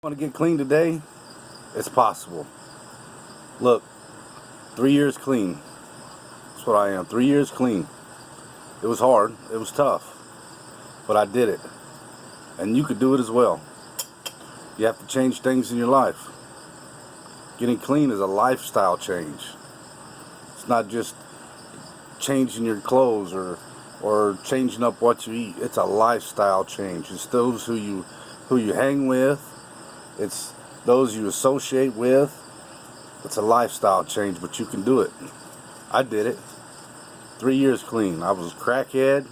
Want to get clean today? It's possible. Look, 3 years clean. That's what I am. 3 years clean. It was hard. It was tough. But I did it. And you could do it as well. You have to change things in your life. Getting clean is a lifestyle change. It's not just changing your clothes or changing up what you eat. It's a lifestyle change. It's those who you hang with. It's those you associate with. It's a lifestyle change, but you can do it. I did it. 3 years clean. I was a crackhead,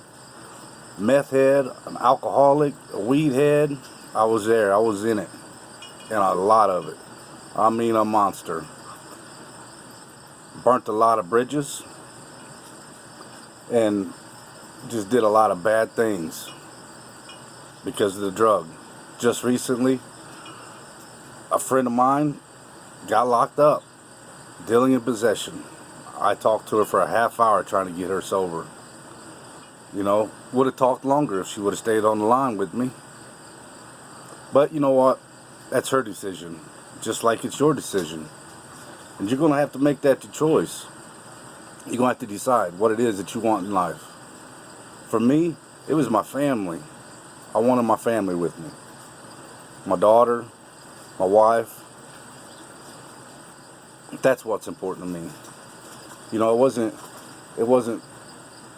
meth head, an alcoholic, a weed head. I was there. I was in it. And a lot of it. I mean, a monster. Burnt a lot of bridges. And just did a lot of bad things because of the drug. Just recently, a friend of mine got locked up, dealing in possession. I talked to her for a half hour trying to get her sober. Would have talked longer if she would have stayed on the line with me. But you know what? That's her decision, just like it's your decision. And you're going to have to make that your choice. You're going to have to decide what it is that you want in life. For me, it was my family. I wanted my family with me. My daughter, my wife. That's what's important to me. It wasn't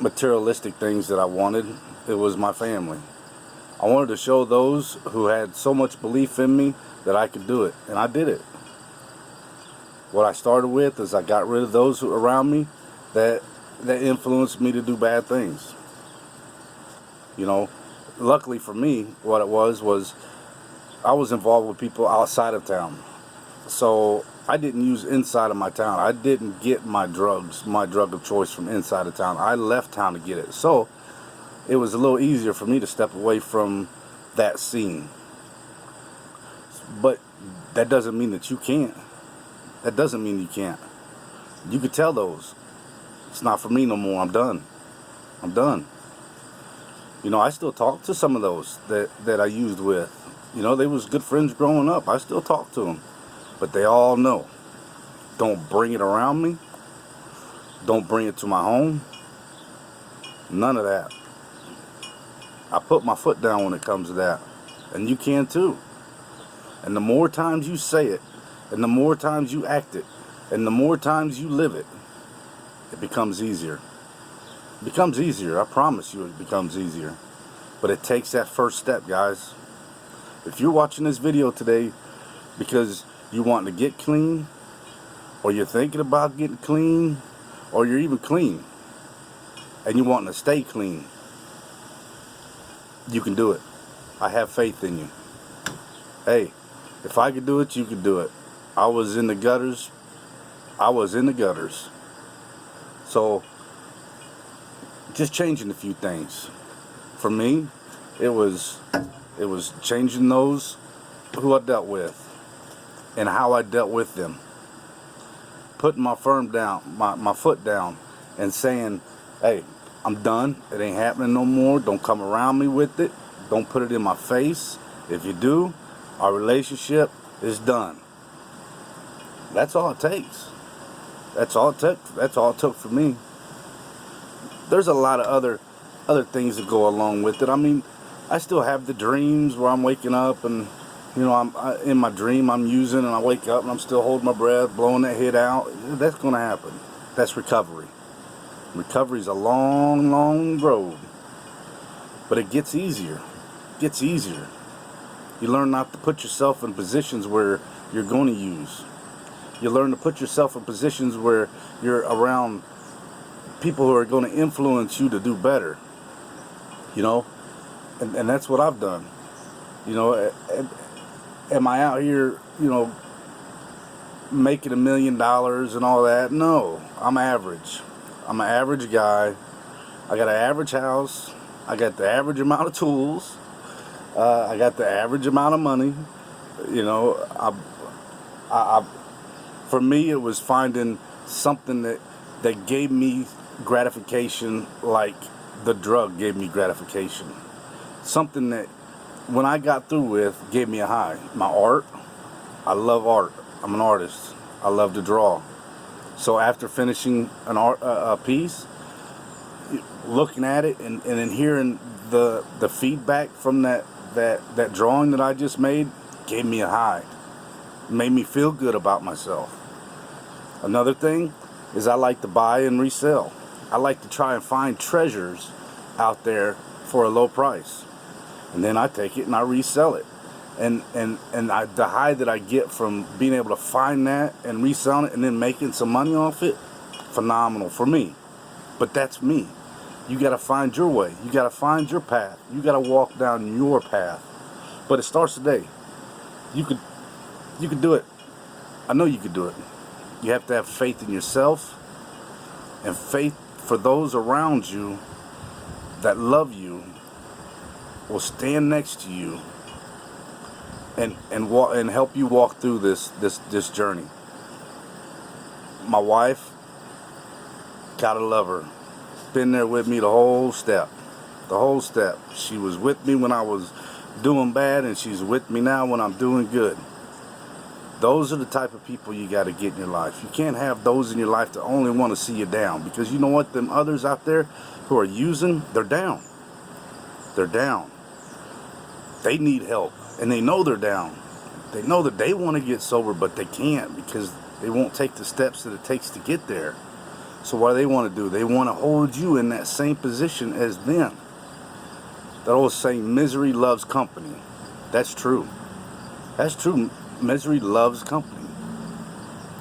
materialistic things that I wanted. It was my family. I wanted to show those who had so much belief in me that I could do it, and I did it. What I started with is I got rid of those who around me that influenced me to do bad things. Luckily for me, what it was I was involved with people outside of town. So I didn't use inside of my town. I didn't get my drug of choice from inside of town. I left town to get it. So it was a little easier for me to step away from that scene. But that doesn't mean that you can't. That doesn't mean you can't. You could tell those, it's not for me no more. I'm done. I'm done. I still talk to some of those that I used with. They was good friends growing up. I still talk to them. But they all know, don't bring it around me. Don't bring it to my home. None of that. I put my foot down when it comes to that. And you can too. And the more times you say it, and the more times you act it, and the more times you live it, it becomes easier. It becomes easier. I promise you it becomes easier. But it takes that first step, guys. If you're watching this video today because you want to get clean, or you're thinking about getting clean, or you're even clean, and you want to stay clean, you can do it. I have faith in you. Hey, if I could do it, you could do it. I was in the gutters. So, just changing a few things. For me, it was changing those who I dealt with and how I dealt with them. Putting my foot down and saying, hey, I'm done. It ain't happening no more. Don't come around me with it. Don't put it in my face. If you do, our relationship is done. That's all it takes. That's all it took for me. There's a lot of other things that go along with it. I mean, I still have the dreams where I'm waking up and in my dream I'm using, and I wake up and I'm still holding my breath, blowing that hit out. That's going to happen. That's recovery. Recovery is a long, long road, but it gets easier. It gets easier. You learn not to put yourself in positions where you're going to use. You learn to put yourself in positions where you're around people who are going to influence you to do better. And that's what I've done. Am I out here, making $1 million and all that? No, I'm average. I'm an average guy. I got an average house. I got the average amount of tools. I got the average amount of money. For me, it was finding something that gave me gratification like the drug gave me gratification. Something that when I got through with, gave me a high. My art, I love art. I'm an artist. I love to draw. So after finishing a piece, looking at it and then hearing the feedback from that drawing that I just made, gave me a high. Made me feel good about myself. Another thing is I like to buy and resell. I like to try and find treasures out there for a low price. And then I take it and I resell it. And the high that I get from being able to find that and reselling it and then making some money off it, phenomenal for me. But that's me. You got to find your way. You got to find your path. You got to walk down your path. But it starts today. You could do it. I know you could do it. You have to have faith in yourself and faith for those around you that love you, will stand next to you and help you walk through this journey. My wife, gotta love her. Been there with me the whole step. She was with me when I was doing bad, and she's with me now when I'm doing good. Those are the type of people you got to get in your life. You can't have those in your life that only want to see you down, because you know what? Them others out there who are using, they're down. They're down. They need help, and they know they're down. They know that they want to get sober, but they can't because they won't take the steps that it takes to get there. So what do they want to do? They want to hold you in that same position as them. That old saying, misery loves company. That's true. That's true. Misery loves company.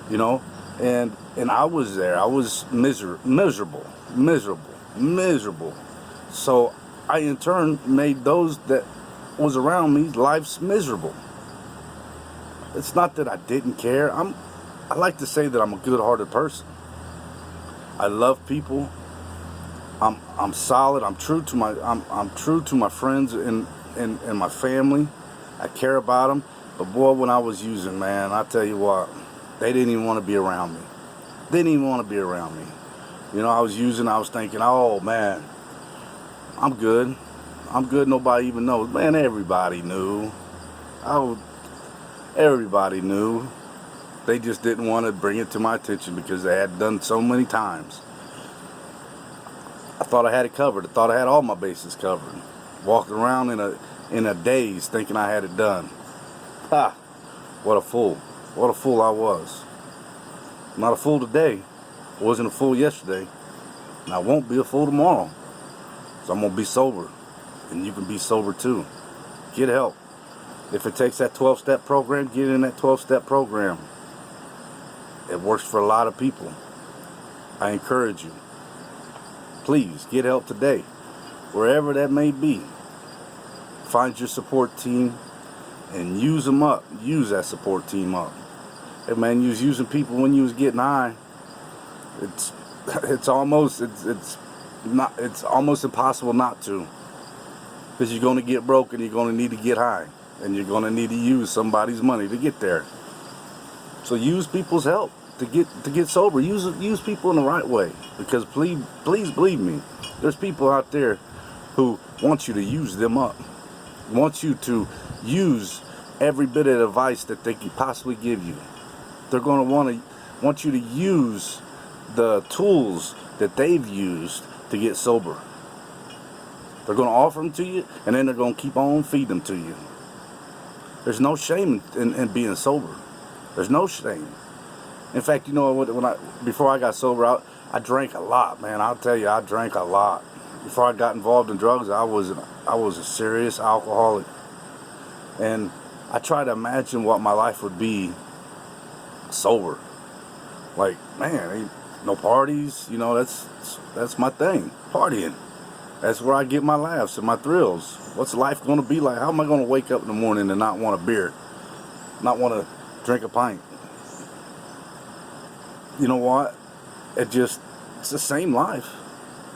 You know? And I was there. I was miserable. So I in turn made those that was around me lives miserable. It's not that I didn't care. I like to say that I'm a good-hearted person. I love people. I'm solid. I'm true to my friends and my family. I care about them. But boy, when I was using, man, I tell you what, they didn't even want to be around me. You know, I was using. I was thinking, oh man, I'm good. Nobody even knows. Man, everybody knew. Everybody knew. They just didn't want to bring it to my attention because they had done so many times. I thought I had it covered. I thought I had all my bases covered. Walking around in a daze thinking I had it done. Ha! What a fool. What a fool I was. I'm not a fool today. I wasn't a fool yesterday. And I won't be a fool tomorrow. So I'm going to be sober. And you can be sober too. Get help. If it takes that 12-step program, get in that 12-step program. It works for a lot of people. I encourage you. Please get help today. Wherever that may be. Find your support team and use them up. Use that support team up. Hey man, you was using people when you was getting high. It's almost impossible not to. Because you're going to get broke and you're going to need to get high. And you're going to need to use somebody's money to get there. So use people's help to get sober. Use people in the right way. Because please believe me, there's people out there who want you to use them up. Want you to use every bit of advice that they can possibly give you. They're going to want you to use the tools that they've used to get sober. They're going to offer them to you, and then they're going to keep on feeding them to you. There's no shame in being sober. There's no shame. In fact, you know, before I got sober, I drank a lot, man. I'll tell you, I drank a lot. Before I got involved in drugs, I was a serious alcoholic. And I try to imagine what my life would be sober. Like, man, ain't no parties, you know, that's my thing, partying. That's where I get my laughs and my thrills. What's life going to be like? How am I going to wake up in the morning and not want a beer? Not want to drink a pint? You know what? It's the same life.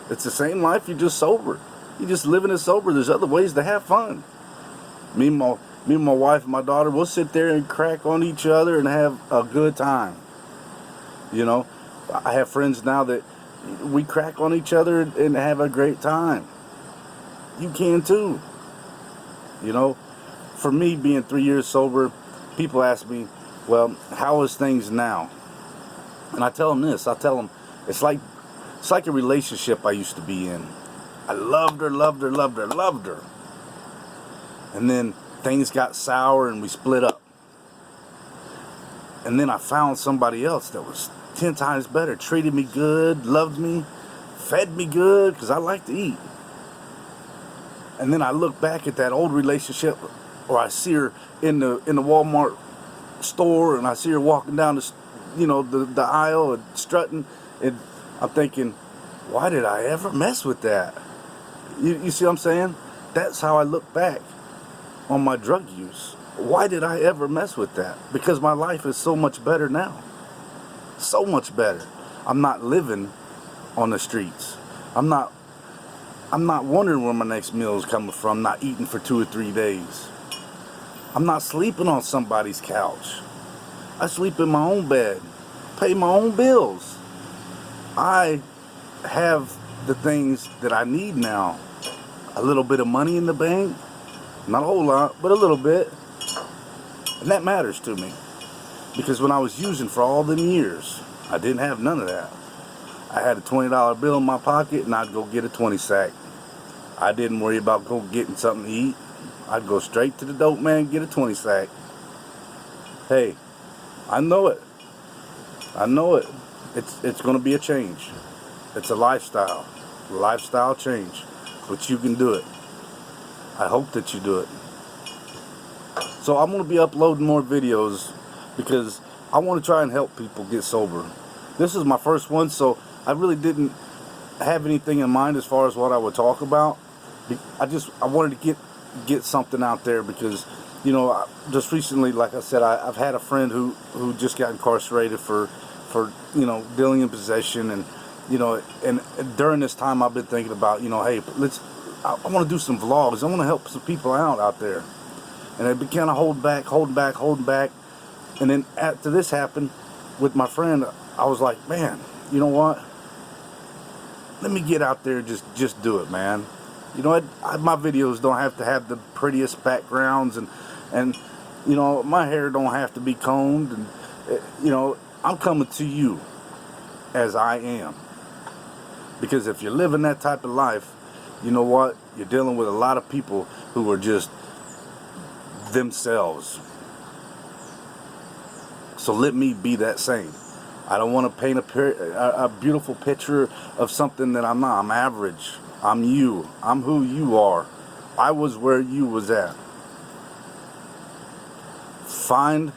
It's the same life, you're just sober. You're just living it sober. There's other ways to have fun. Me and my wife and my daughter, we'll sit there and crack on each other and have a good time. You know, I have friends now that we crack on each other and have a great time. You can too. You know, for me, being 3 years sober, people ask me, well, how is things now? And I tell them this. I tell them, it's like a relationship I used to be in. I loved her, loved her, loved her, loved her. And then things got sour and we split up. And then I found somebody else that was 10 times better, treated me good, loved me, fed me good, because I like to eat. And then I look back at that old relationship, or I see her in the Walmart store, and I see her walking down the aisle and strutting, and I'm thinking, why did I ever mess with that? You see what I'm saying? That's how I look back on my drug use. Why did I ever mess with that? Because my life is so much better now. So much better. I'm not living on the streets. I'm not wondering where my next meal is coming from, not eating for 2 or 3 days. I'm not sleeping on somebody's couch. I sleep in my own bed, pay my own bills. I have the things that I need now. A little bit of money in the bank, not a whole lot, but a little bit. And that matters to me. Because when I was using for all them years, I didn't have none of that. I had a $20 bill in my pocket and I'd go get a 20 sack. I didn't worry about getting something to eat. I'd go straight to the dope man and get a 20 sack. Hey, I know it. I know it. It's going to be a change. It's a lifestyle change. But you can do it. I hope that you do it. So I'm going to be uploading more videos because I want to try and help people get sober. This is my first one, so I really didn't have anything in mind as far as what I would talk about. I wanted to get something out there because, just recently, like I said, I've had a friend who just got incarcerated for dealing in possession, and and during this time I've been thinking about, hey, I want to do some vlogs. I want to help some people out there. And I've been kind of holding back. And then after this happened with my friend, I was like, man, you know what? Let me get out there and just do it, man. My videos don't have to have the prettiest backgrounds, and my hair don't have to be combed, and I'm coming to you as I am. Because if you're living that type of life, you know what? You're dealing with a lot of people who are just themselves. So let me be that same. I don't want to paint a beautiful picture of something that I'm not. I'm average. I'm you. I'm who you are. I was where you was at. Find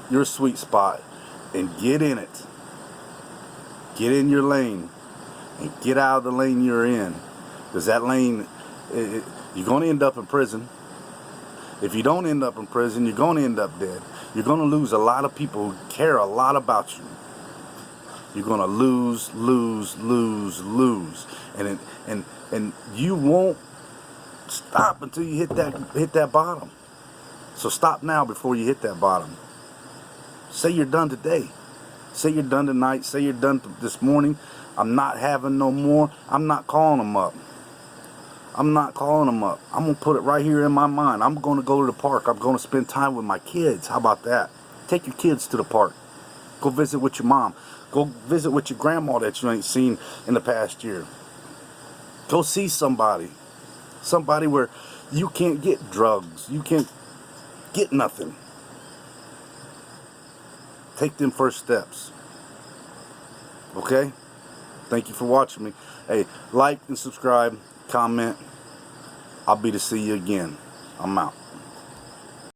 your sweet spot and get in it. Get in your lane and get out of the lane you're in. Because that lane, you're going to end up in prison. If you don't end up in prison, you're going to end up dead. You're going to lose a lot of people who care a lot about you. You're going to lose. And you won't stop until you hit that bottom. So stop now before you hit that bottom. Say you're done today. Say you're done tonight. Say you're done this morning. I'm not having no more. I'm not calling them up. I'm not calling them up. I'm going to put it right here in my mind. I'm going to go to the park. I'm going to spend time with my kids. How about that? Take your kids to the park. Go visit with your mom. Go visit with your grandma that you ain't seen in the past year. Go see somebody. Somebody where you can't get drugs. You can't get nothing. Take them first steps. Okay? Thank you for watching me. Hey, like and subscribe. Comment. I'll be to see you again. I'm out.